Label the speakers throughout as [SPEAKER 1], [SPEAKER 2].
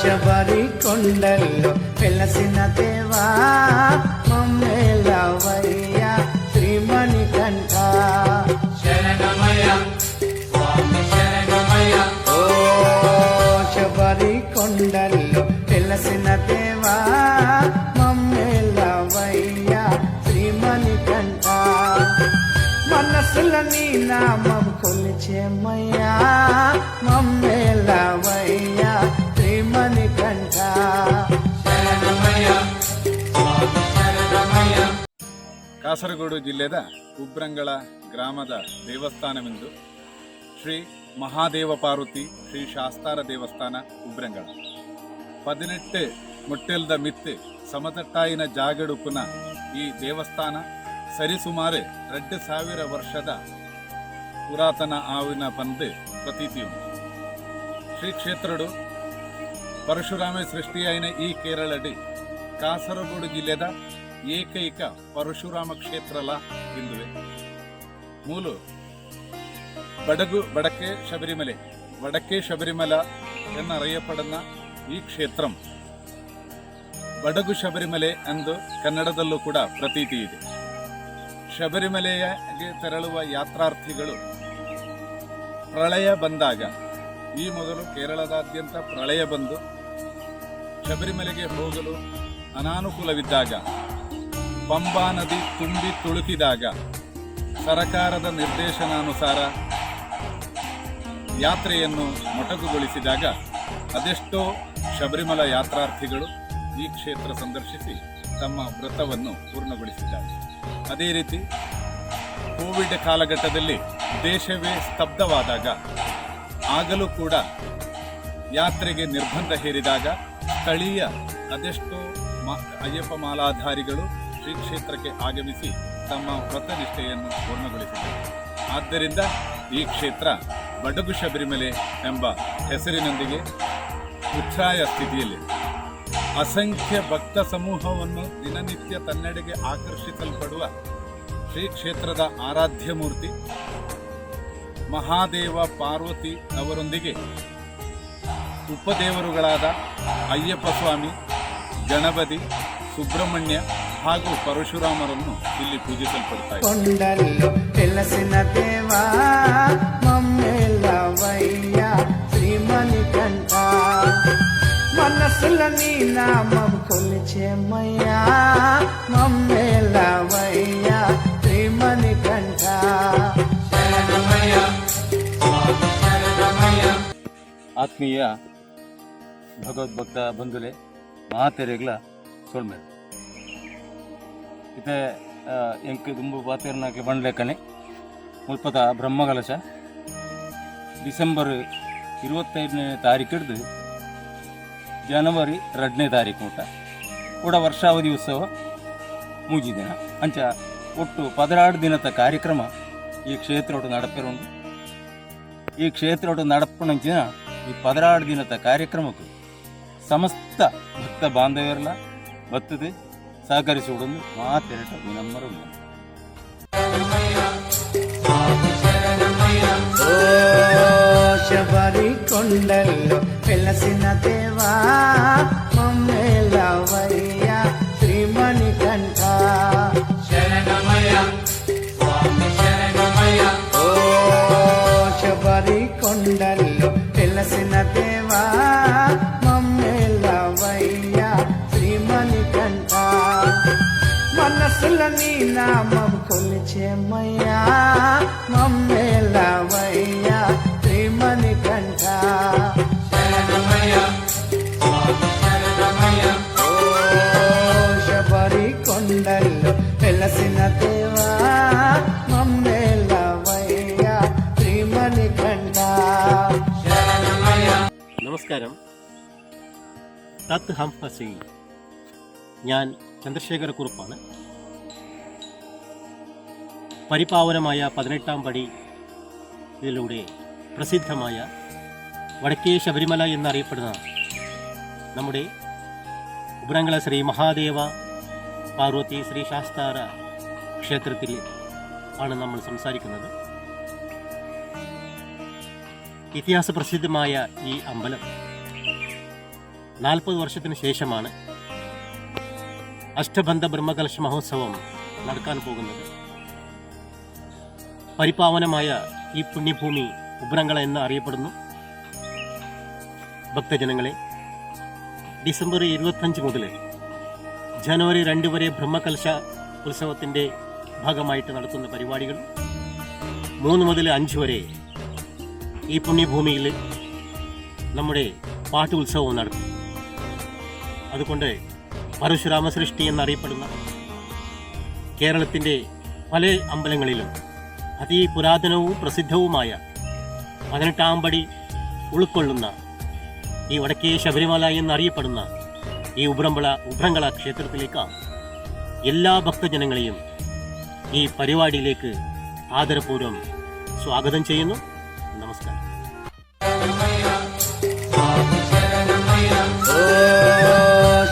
[SPEAKER 1] శబరి కొండల్లో వెలసిన దేవా మమ్మేలవయ్య శ్రీమణికంఠ
[SPEAKER 2] శరణమయ్య స్వామి శరణమయ్య.
[SPEAKER 1] ఓ శబరి కొండల్లో వెలసిన దేవా మమ్మేలవయ్య శ్రీమణికంఠ మనసుల నీ నామం కొలిచేమయ్యా మమ్మేలవయ్య శ్రీమణికంఠ
[SPEAKER 2] ಶರಣಮಯ್ಯ ಸ್ವಾಮಿ ಶರಣಮಯ್ಯ.
[SPEAKER 3] ಕಾಸರಗೋಡು ಜಿಲ್ಲೆಯ ಉಬ್ರಂಗಳ ಗ್ರಾಮದ ದೇವಸ್ಥಾನವೆಂದು ಶ್ರೀ ಮಹಾದೇವ ಪಾರ್ವತಿ ಶ್ರೀ ಶಾಸ್ತಾರ ದೇವಸ್ಥಾನ ಉಬ್ರಂಗಳ 18 ಮುಟ್ಟೆಲ್ದ ಮಿತ್ತು ಸಮತಟ್ಟಾಯಿನ ಜಾಗಡುಪುನ ಈ ದೇವಸ್ಥಾನ ಸರಿಸುಮಾರು 2000 ವರ್ಷದ ಪುರಾತನ ಆವಿನ ಪಂದು ಪ್ರತೀತಿಯುಂಟು. ಶ್ರೀ ಕ್ಷೇತ್ರಡು ಪರಶುರಾಮ ಸೃಷ್ಟಿಯಾಯಿನ ಈ ಕೇರಳಡಿ ಕಾಸರಗೋಡು ಜಿಲ್ಲೆದ ಏಕೈಕ ಪರಶುರಾಮ ಕ್ಷೇತ್ರಲ ಇಂದುವೆ. ಮೂಲು വടക്കേ ശബരിമല എന്നറിയപ്പെടുന്ന ಈ ಕ್ಷೇತ್ರ ಬಡಗು ಶಬರಿಮಲೆ ಎಂದು ಕನ್ನಡದಲ್ಲೂ ಕೂಡ ಪ್ರತೀತಿ ಇದೆ. ಶಬರಿಮಲೆಗೆ ತೆರಳುವ ಯಾತ್ರಾರ್ಥಿಗಳು ಪ್ರಳಯ ಬಂದಾಗ, ಈ ಮೊದಲು ಕೇರಳದಾದ್ಯಂತ ಪ್ರಳಯ ಬಂದು ಶಬರಿಮಲೆಗೆ ಹೋಗಲು ಅನಾನುಕೂಲವಿದ್ದಾಗ, ಪಂಬಾ ನದಿ ತುಂಬಿ ತುಳುಕಿದಾಗ ಸರಕಾರದ ನಿರ್ದೇಶನಾನುಸಾರ ಯಾತ್ರೆಯನ್ನು ಮೊಟಕುಗೊಳಿಸಿದಾಗ ಅದೆಷ್ಟೋ ಶಬರಿಮಲ ಯಾತ್ರಾರ್ಥಿಗಳು ಈ ಕ್ಷೇತ್ರ ಸಂದರ್ಶಿಸಿ ತಮ್ಮ ವ್ರತವನ್ನು ಪೂರ್ಣಗೊಳಿಸಿದ್ದಾರೆ. ಅದೇ ರೀತಿ ಕೋವಿಡ್ ಕಾಲಘಟ್ಟದಲ್ಲಿ ದೇಶವೇ ಸ್ತಬ್ಧವಾದಾಗ, ಆಗಲೂ ಕೂಡ ಯಾತ್ರೆಗೆ ನಿರ್ಬಂಧ ಹೇರಿದಾಗ ಸ್ಥಳೀಯ ಅದೆಷ್ಟೋ ಅಯ್ಯಪ್ಪ ಮಾಲಾಧಾರಿಗಳು ಶ್ರೀ ಕ್ಷೇತ್ರಕ್ಕೆ ಆಗಮಿಸಿ ತಮ್ಮ ವ್ರತನಿಷ್ಠೆಯನ್ನು ಪೂರ್ಣಗೊಳಿಸಿದ್ದಾರೆ. ಆದ್ದರಿಂದ ಈ ಕ್ಷೇತ್ರ ಬಡಗು ಶಬರಿಮಲೆ ಎಂಬ ಹೆಸರಿನೊಂದಿಗೆ ಉಚ್ಛ್ರಾಯ ಸ್ಥಿತಿಯಲ್ಲಿ ಅಸಂಖ್ಯ ಭಕ್ತ ಸಮೂಹವನ್ನು ದಿನನಿತ್ಯ ತನ್ನೆಡೆಗೆ ಆಕರ್ಷಿಸಲ್ಪಡುವ ಶ್ರೀ ಕ್ಷೇತ್ರದ ಆರಾಧ್ಯ ಮೂರ್ತಿ ಮಹಾದೇವ ಪಾರ್ವತಿ ಅವರೊಂದಿಗೆ ಉಪದೇವರುಗಳಾದ ಅಯ್ಯಪ್ಪ ಸ್ವಾಮಿ, ಗಣಪತಿ, ಸುಬ್ರಹ್ಮಣ್ಯ ಹಾಗೂ ಪರಶುರಾಮರನ್ನು ಇಲ್ಲಿ ಪೂಜಿಸಲ್ಪಡುತ್ತಾರೆ.
[SPEAKER 1] కొండల్లో వెలసిన దేవా మమ్మేలవయ్య శ్రీమణికంఠ మనసుల నీ నామం కొలిచేమయ్యా మమ్మేలవయ్య శ్రీమణికంఠ
[SPEAKER 2] ಶರಣಮಯ್ಯ ಸ್ವಾಮಿ ಶರಣಮಯ್ಯ.
[SPEAKER 4] ಆತ್ಮೀಯ ಭಗವದ್ಭಕ್ತ ಬಂಧುಲೆ ಮಾತೆರೆಗ್ಲ ಸೋಲ್ಮೇಲೆ ಇತ್ತೆ ಎಂಕ್ ದುಂಬು ಪಾತೆರ್ನಾಕೆ ಬಂಡ್ಲೆಕ್ಕನೆ ಮುಲ್ಪದ ಬ್ರಹ್ಮಕಲಶ ಡಿಸೆಂಬರ್ 25ನೇ ತಾರೀಕು ಹಿಡಿದು ಜನವರಿ 2ನೇ ತಾರೀಕು ಮುಟ್ಟ ಕೂಡ ವರ್ಷಾವಧಿ ಉತ್ಸವ ಮುಗಿದಿನ ಅಂಚ ಒಟ್ಟು 16 ದಿನದ ಕಾರ್ಯಕ್ರಮ ಈ ಕ್ಷೇತ್ರೊಟ್ಟು ನಡಪೆರುಂಡು. ಈ ಕ್ಷೇತ್ರೊಟ್ಟು ನಡಪಣಂಚಿನ ಈ 16 ದಿನದ ಕಾರ್ಯಕ್ರಮಕ್ಕೂ ಸಮಸ್ತ ಭಕ್ತ ಬಾಂಧವರೆಲ್ಲ ಬತ್ತದೆ ಸಹಕರಿಸುವುದೊಂದು ಮಾತೆರಟ ವಿನಮ್ರ
[SPEAKER 1] ఓ శబరి కొండల్లో వెలసిన దేవా మమ్మేలవయ్య శ్రీమణికంఠ
[SPEAKER 2] ಶರಣಮಯ್ಯ ಸ್ವಾಮಿ ಶರಣಮಯ್ಯ.
[SPEAKER 1] ఓ శబరి కొండల్లో వెలసిన దేవా మమ్మేలవయ్య శ్రీమణికంఠ మనసుల నీ నామం కొలిచేమయ్యా మమ్మేలవయ్య శ్రీమణికంఠ
[SPEAKER 2] ಶರಣಮಯ್ಯ ಸ್ವಾಮಿ ಶರಣಮಯ್ಯ.
[SPEAKER 1] ఓ శబరి కొండల్లో వెలసిన దేవా మమ్మేలవయ్య శ్రీమణికంఠ
[SPEAKER 2] ಶರಣಮಯ್ಯ.
[SPEAKER 5] നമസ്കാരം. തത്ത് ഹം ഹസി. ഞാൻ ചന്ദ്രശേഖര കുറുപ്പാണ്. പരിപാവനമായ 18ാം പടി ഇതിലൂടെ പ്രസിദ്ധമായ വടക്കേ ശബരിമല എന്നറിയപ്പെടുന്ന നമ്മുടെ ഉബ്രങ്ങള ശ്രീ മഹാദേവ പാർവതി ശ്രീ ശാസ്താര ക്ഷേത്രത്തിൽ ആണ് നമ്മൾ സംസാരിക്കുന്നത്. ഇതിഹാസ പ്രസിദ്ധമായ ഈ അമ്പലം 40 വർഷത്തിന് ശേഷമാണ് അഷ്ടബന്ധ ബ്രഹ്മകലശ മഹോത്സവം നടക്കാൻ പോകുന്നത്. പരിപാവനമായ ഈ പുണ്യഭൂമി ഉബ്രങ്ങള എന്ന് അറിയപ്പെടുന്നു. ഭക്തജനങ്ങളെ, ഡിസംബർ 25 മുതൽ ജനുവരി 2 വരെ ബ്രഹ്മകലശ ഉത്സവത്തിൻ്റെ ഭാഗമായിട്ട് നടത്തുന്ന പരിപാടികൾ 3 മുതൽ 5 വരെ ഈ പുണ്യഭൂമിയിൽ നമ്മുടെ പാട്ട് ഉത്സവവും നടത്തും. അതുകൊണ്ട് പരശുരാമ സൃഷ്ടി എന്നറിയപ്പെടുന്ന കേരളത്തിൻ്റെ പല അമ്പലങ്ങളിലും അതിപുരാതനവും പ്രസിദ്ധവുമായ 18-ാം പടി ഉൾക്കൊള്ളുന്ന ഈ വടക്കേ ശബരിമല എന്നറിയപ്പെടുന്ന ഈ ഉബ്രങ്ങള ക്ഷേത്രത്തിലേക്ക് എല്ലാ ഭക്തജനങ്ങളെയും ഈ പരിപാടിയിലേക്ക് ആദരപൂർവ്വം സ്വാഗതം ചെയ്യുന്നു. നമസ്കാരം.
[SPEAKER 1] ఓ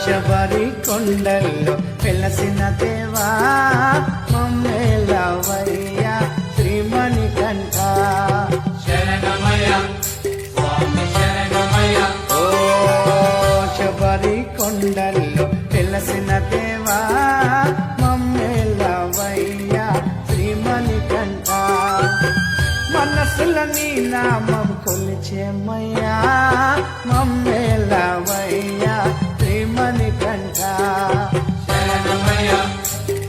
[SPEAKER 1] శబరి కొండల్లో వెలసిన దేవా మమ్మేలవయ్యా శ్రీమణికంఠ
[SPEAKER 2] శరణమయ్య స్వామి శరణమయ్య
[SPEAKER 1] ఓ శబరి కొండల్లో వెలసిన దేవా మమ్మేలవయ్యా శ్రీమణికంఠ మనసుల నీ నామం కొలిచేమయ్యా మమ్మేలవయ్యా శ్రీమణికంఠ
[SPEAKER 2] శరణమయ్య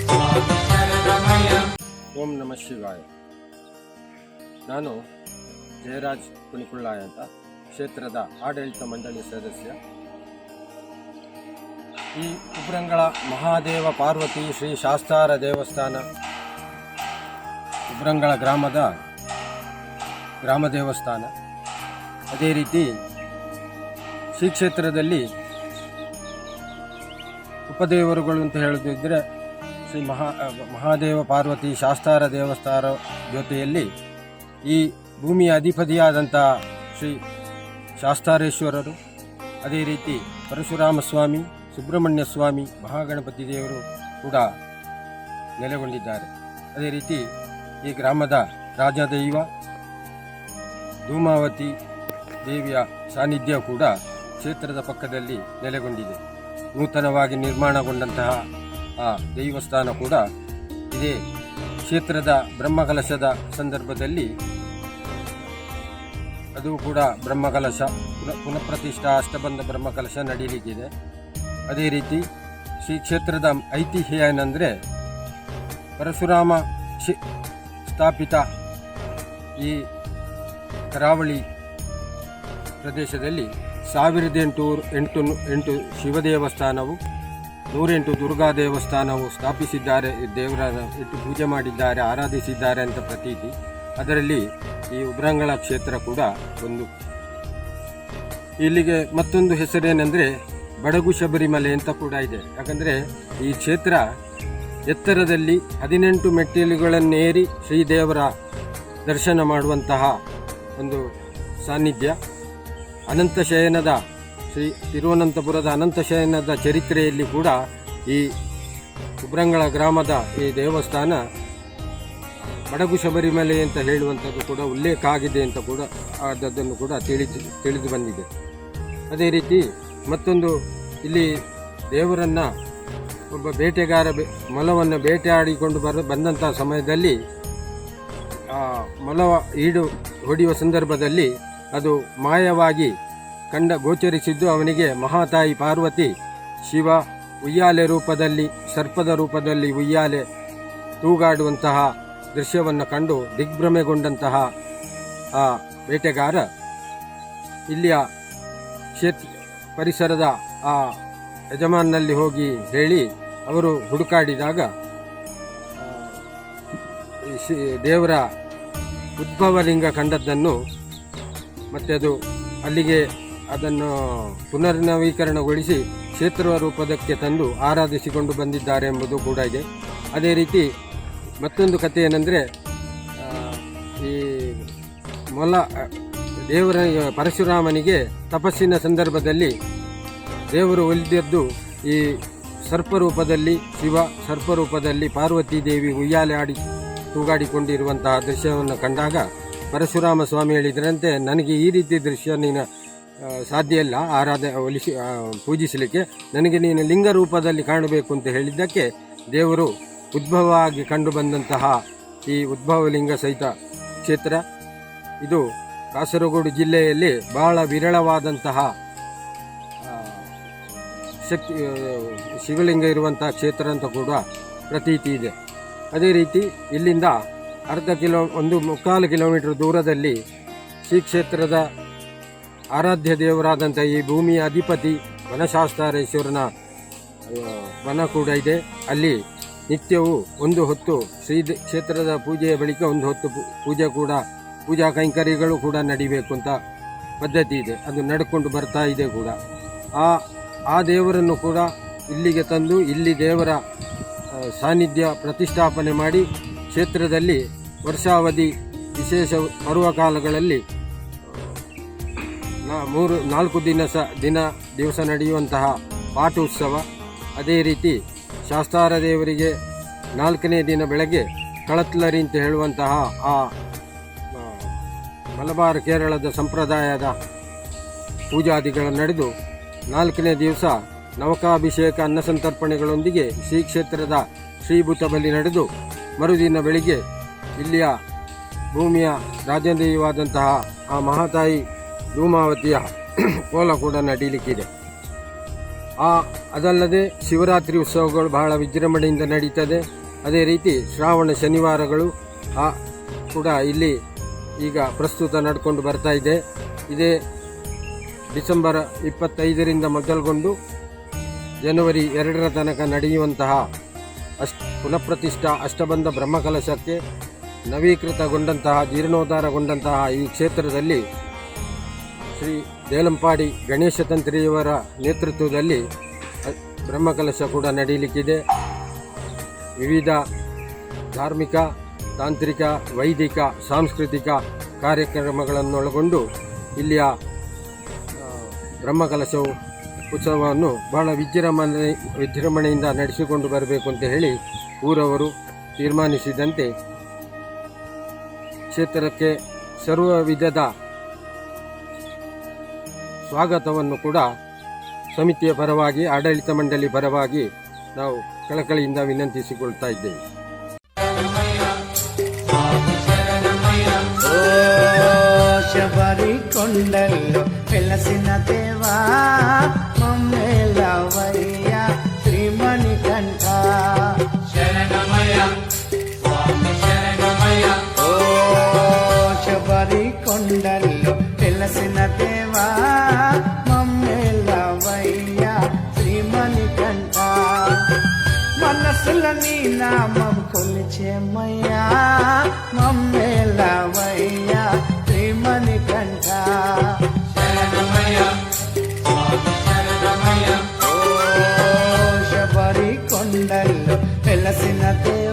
[SPEAKER 2] స్వామి శరణమయ్య
[SPEAKER 6] ಓಂ ನಮ ಶಿವಾಯ. ನಾನು ಜಯರಾಜ್ ಕುಣಿಕುಳ್ಳಾಯ ಅಂತ, ಕ್ಷೇತ್ರದ ಆಡಳಿತ ಮಂಡಳಿ ಸದಸ್ಯ. ಈ ಉಬ್ರಂಗಳ ಮಹಾದೇವ ಪಾರ್ವತಿ ಶ್ರೀ ಶಾಸ್ತಾರ ದೇವಸ್ಥಾನ ಉಬ್ರಂಗಳ ಗ್ರಾಮ ದೇವಸ್ಥಾನ. ಅದೇ ರೀತಿ ಶ್ರೀ ಕ್ಷೇತ್ರದಲ್ಲಿ ಉಪದೇವರುಗಳು ಅಂತ ಹೇಳೋದಿದ್ದರೆ ಶ್ರೀ ಮಹಾದೇವ ಪಾರ್ವತಿ ಶಾಸ್ತಾರ ದೇವಸ್ಥಾನ ಜೊತೆಯಲ್ಲಿ ಈ ಭೂಮಿಯ ಅಧಿಪತಿಯಾದಂಥ ಶ್ರೀ ಶಾಸ್ತಾರೇಶ್ವರರು, ಅದೇ ರೀತಿ ಪರಶುರಾಮ ಸ್ವಾಮಿ, ಸುಬ್ರಹ್ಮಣ್ಯ ಸ್ವಾಮಿ, ಮಹಾಗಣಪತಿ ದೇವರು ಕೂಡ ನೆಲೆಗೊಂಡಿದ್ದಾರೆ. ಅದೇ ರೀತಿ ಈ ಗ್ರಾಮದ ರಾಜದೈವ ಧೂಮಾವತಿ ದೇವಿಯ ಸಾನ್ನಿಧ್ಯ ಕೂಡ ಕ್ಷೇತ್ರದ ಪಕ್ಕದಲ್ಲಿ ನೆಲೆಗೊಂಡಿದೆ. ನೂತನವಾಗಿ ನಿರ್ಮಾಣಗೊಂಡಂತಹ ಆ ದೇವಸ್ಥಾನ ಕೂಡ ಇದೇ ಕ್ಷೇತ್ರದ ಬ್ರಹ್ಮಕಲಶದ ಸಂದರ್ಭದಲ್ಲಿ ಅದು ಕೂಡ ಬ್ರಹ್ಮಕಲಶ ಪುನಃಪ್ರತಿಷ್ಠಾ ಅಷ್ಟಬಂಧ ಬ್ರಹ್ಮಕಲಶ ನಡೆಯಲಿಕ್ಕಿದೆ. ಅದೇ ರೀತಿ ಶ್ರೀ ಕ್ಷೇತ್ರದ ಐತಿಹ್ಯ ಏನಂದರೆ ಪರಶುರಾಮ ಸ್ಥಾಪಿತ ಈ ಕರಾವಳಿ ಪ್ರದೇಶದಲ್ಲಿ 1008 ಶಿವ ದೇವಸ್ಥಾನವು, 108 ದುರ್ಗಾ ದೇವಸ್ಥಾನವು ಸ್ಥಾಪಿಸಿದ್ದಾರೆ, ದೇವರ ಇಟ್ಟು ಪೂಜೆ ಮಾಡಿದ್ದಾರೆ, ಆರಾಧಿಸಿದ್ದಾರೆ ಅಂತ ಪ್ರತೀತಿ. ಅದರಲ್ಲಿ ಈ ಉಬ್ರಂಗಳ ಕ್ಷೇತ್ರ ಕೂಡ ಒಂದು. ಇಲ್ಲಿಗೆ ಮತ್ತೊಂದು ಹೆಸರೇನೆಂದರೆ ಬಡಗು ಶಬರಿಮಲೆ ಅಂತ ಕೂಡ ಇದೆ. ಯಾಕಂದರೆ ಈ ಕ್ಷೇತ್ರ ಎತ್ತರದಲ್ಲಿ 18 ಮೆಟ್ಟಿಲುಗಳನ್ನೇರಿ ಶ್ರೀದೇವರ ದರ್ಶನ ಮಾಡುವಂತಹ ಒಂದು ಸಾನ್ನಿಧ್ಯ. ಅನಂತಶಯನದ ತಿರುವನಂತಪುರದ ಅನಂತಶಯನದ ಚರಿತ್ರೆಯಲ್ಲಿ ಕೂಡ ಈ ಉಬ್ರಂಗಳ ಗ್ರಾಮದ ಈ ದೇವಸ್ಥಾನ ಬಡಗು ಶಬರಿಮಲೆ ಅಂತ ಹೇಳುವಂಥದ್ದು ಕೂಡ ಉಲ್ಲೇಖ ಆಗಿದೆ ಅಂತ ಕೂಡ ಅದನ್ನು ಕೂಡ ತಿಳಿದು ಬಂದಿದೆ. ಅದೇ ರೀತಿ ಮತ್ತೊಂದು, ಇಲ್ಲಿ ದೇವರನ್ನು ಒಬ್ಬ ಬೇಟೆಗಾರ ಮೊಲವನ್ನು ಬೇಟೆಯಾಡಿಕೊಂಡು ಬಂದಂಥ ಸಮಯದಲ್ಲಿ ಮೊಲ ಈಡು ಹೊಡೆಯುವ ಸಂದರ್ಭದಲ್ಲಿ ಅದು ಮಾಯವಾಗಿ ಗೋಚರಿಸಿದ್ದು ಅವನಿಗೆ ಮಹಾತಾಯಿ ಪಾರ್ವತಿ ಶಿವ ಉಯ್ಯಾಲೆ ರೂಪದಲ್ಲಿ, ಸರ್ಪದ ರೂಪದಲ್ಲಿ ಉಯ್ಯಾಲೆ ತೂಗಾಡುವಂತಹ ದೃಶ್ಯವನ್ನು ಕಂಡು ದಿಗ್ಭ್ರಮೆಗೊಂಡಂತಹ ಆ ಬೇಟೆಗಾರ ಇಲ್ಲಿಯ ಪರಿಸರದ ಆ ಯಜಮಾನಲ್ಲಿ ಹೋಗಿ ಹೇಳಿ ಅವರು ಹುಡುಕಾಡಿದಾಗ ದೇವರ ಉದ್ಭವಲಿಂಗ ಕಂಡದ್ದನ್ನು ಮತ್ತು ಅದು ಅಲ್ಲಿಗೆ ಅದನ್ನು ಪುನರ್ನವೀಕರಣಗೊಳಿಸಿ ಕ್ಷೇತ್ರ ರೂಪದಕ್ಕೆ ತಂದು ಆರಾಧಿಸಿಕೊಂಡು ಬಂದಿದ್ದಾರೆ ಎಂಬುದು ಕೂಡ ಇದೆ. ಅದೇ ರೀತಿ ಮತ್ತೊಂದು ಕಥೆ ಏನೆಂದರೆ, ಈ ದೇವರ ಪರಶುರಾಮನಿಗೆ ತಪಸ್ಸಿನ ಸಂದರ್ಭದಲ್ಲಿ ದೇವರು ಒಲಿದದ್ದು ಈ ಸರ್ಪರೂಪದಲ್ಲಿ, ಶಿವ ಸರ್ಪರೂಪದಲ್ಲಿ ಪಾರ್ವತಿ ದೇವಿ ಉಯ್ಯಾಲೆ ಆಡಿ ತೂಗಾಡಿಕೊಂಡಿರುವಂತಹ ದೃಶ್ಯವನ್ನು ಕಂಡಾಗ ಪರಶುರಾಮ ಸ್ವಾಮಿ ಹೇಳಿದ್ರಂತೆ, ನನಗೆ ಈ ರೀತಿ ದೃಶ್ಯ ನೀನು ಸಾಧ್ಯ ಇಲ್ಲ ಪೂಜಿಸಲಿಕ್ಕೆ, ನನಗೆ ನೀನು ಲಿಂಗ ರೂಪದಲ್ಲಿ ಕಾಣಬೇಕು ಅಂತ ಹೇಳಿದ್ದಕ್ಕೆ ದೇವರು ಉದ್ಭವ ಆಗಿ ಕಂಡು ಬಂದಂತಹ ಈ ಉದ್ಭವಲಿಂಗ ಸಹಿತ ಕ್ಷೇತ್ರ ಇದು ಕಾಸರಗೋಡು ಜಿಲ್ಲೆಯಲ್ಲಿ ಬಹಳ ವಿರಳವಾದಂತಹ ಶಿವಲಿಂಗ ಇರುವಂತಹ ಕ್ಷೇತ್ರ ಅಂತ ಕೂಡ ಪ್ರತೀತಿ ಇದೆ. ಅದೇ ರೀತಿ ಇಲ್ಲಿಂದ ಒಂದು 3/4 ಕಿಲೋಮೀಟರ್ ದೂರದಲ್ಲಿ ಶ್ರೀ ಕ್ಷೇತ್ರದ ಆರಾಧ್ಯ ದೇವರಾದಂಥ ಈ ಭೂಮಿಯ ಅಧಿಪತಿ ವನಶಾಸ್ತಾರೇಶ್ವರನ ವನ ಕೂಡ ಇದೆ. ಅಲ್ಲಿ ನಿತ್ಯವೂ ಒಂದು ಹೊತ್ತು ಕ್ಷೇತ್ರದ ಪೂಜೆಯ ಬಳಿಕ ಒಂದು ಹೊತ್ತು ಪೂಜಾ ಕೈಂಕರ್ಯಗಳು ಕೂಡ ನಡಿಬೇಕು ಅಂತ ಪದ್ಧತಿ ಇದೆ. ಅದು ನಡ್ಕೊಂಡು ಬರ್ತಾ ಇದೆ ಕೂಡ. ಆ ದೇವರನ್ನು ಕೂಡ ಇಲ್ಲಿಗೆ ತಂದು ಇಲ್ಲಿ ದೇವರ ಸಾನ್ನಿಧ್ಯ ಪ್ರತಿಷ್ಠಾಪನೆ ಮಾಡಿ ಕ್ಷೇತ್ರದಲ್ಲಿ ವರ್ಷಾವಧಿ ವಿಶೇಷ ಪರ್ವಕಾಲಗಳಲ್ಲಿ 4 ದಿವಸ ನಡೆಯುವಂತಹ ಪಾಠೋತ್ಸವ, ಅದೇ ರೀತಿ ಶಾಸ್ತಾರ ದೇವರಿಗೆ 4ನೇ ದಿನ ಬೆಳಗ್ಗೆ ಕಳತ್ಲರಿ ಅಂತ ಹೇಳುವಂತಹ ಆ ಮಲಬಾರ್ ಕೇರಳದ ಸಂಪ್ರದಾಯದ ಪೂಜಾದಿಗಳು ನಡೆದು 4ನೇ ದಿವಸ ನವಕಾಭಿಷೇಕ ಅನ್ನಸಂತರ್ಪಣೆಗಳೊಂದಿಗೆ ಶ್ರೀ ಕ್ಷೇತ್ರದ ಶ್ರೀಭೂತ ಬಲಿ ನಡೆದು ಮರುದಿನ ಬೆಳಿಗ್ಗೆ ಇಲ್ಲಿಯ ಭೂಮಿಯ ರಾಜದೇವಿಯಾದಂತಹ ಆ ಮಹಾತಾಯಿ ಧೂಮಾವತಿಯ ಕೋಲ ಕೂಡ ನಡೀಲಿಕ್ಕಿದೆ. ಅದಲ್ಲದೆ ಶಿವರಾತ್ರಿ ಉತ್ಸವಗಳು ಬಹಳ ವಿಜೃಂಭಣೆಯಿಂದ ನಡೀತದೆ. ಅದೇ ರೀತಿ ಶ್ರಾವಣ ಶನಿವಾರಗಳು ಕೂಡ ಇಲ್ಲಿ ಈಗ ಪ್ರಸ್ತುತ ನಡ್ಕೊಂಡು ಬರ್ತಾ ಇದೆ. ಇದೇ ಡಿಸೆಂಬರ್ 25ರಿಂದ ಮೊದಲುಗೊಂಡು ಜನವರಿ 2ರ ತನಕ ನಡೆಯುವಂತಹ ಪುನಃಪ್ರತಿಷ್ಠಾ ಅಷ್ಟಬಂಧ ಬ್ರಹ್ಮಕಲಶಕ್ಕೆ ನವೀಕೃತಗೊಂಡಂತಹ ಜೀರ್ಣೋದ್ಧಾರಗೊಂಡಂತಹ ಈ ಕ್ಷೇತ್ರದಲ್ಲಿ ಶ್ರೀ ದೇಲಂಪಾಡಿ ಗಣೇಶ ತಂತ್ರಿಯವರ ನೇತೃತ್ವದಲ್ಲಿ ಬ್ರಹ್ಮಕಲಶ ಕೂಡ ನಡೀಲಿಕ್ಕಿದೆ. ವಿವಿಧ ಧಾರ್ಮಿಕ, ತಾಂತ್ರಿಕ, ವೈದಿಕ, ಸಾಂಸ್ಕೃತಿಕ ಕಾರ್ಯಕ್ರಮಗಳನ್ನೊಳಗೊಂಡು ಇಲ್ಲಿಯ ಬ್ರಹ್ಮಕಲಶವು ಉತ್ಸವವನ್ನು ಬಹಳ ವಿಜೃಂಭಣೆಯಿಂದ ನಡೆಸಿಕೊಂಡು ಬರಬೇಕು ಅಂತ ಹೇಳಿ ಊರವರು ತೀರ್ಮಾನಿಸಿದಂತೆ ಕ್ಷೇತ್ರಕ್ಕೆ ಸರ್ವ ವಿಧದ ಸ್ವಾಗತವನ್ನು ಕೂಡ ಸಮಿತಿಯ ಪರವಾಗಿ, ಆಡಳಿತ ಮಂಡಳಿ ಪರವಾಗಿ ನಾವು ಕಳಕಳಿಯಿಂದ ವಿನಂತಿಸಿಕೊಳ್ತಾ ಇದ್ದೇವೆ.
[SPEAKER 1] శబరి కొండల్లో వెలసిన దేవా మమ్మేలవయ్య శ్రీమణి కంఠ
[SPEAKER 2] శరణమయ స్వామి శరణమయ
[SPEAKER 1] ఓ శబరి కొండల్లో వెలసిన దేవా మమ్మేలవయ్య శ్రీమణి కంఠ మనసుల నీ నామం కొలిచేమయ్యా మమ్మేలవయ్య శ్రీమణి కంఠ
[SPEAKER 2] శరణమయ స్వామి శరణమయ
[SPEAKER 1] ఓ శబరి కొండల్లో వెలసిన దేవా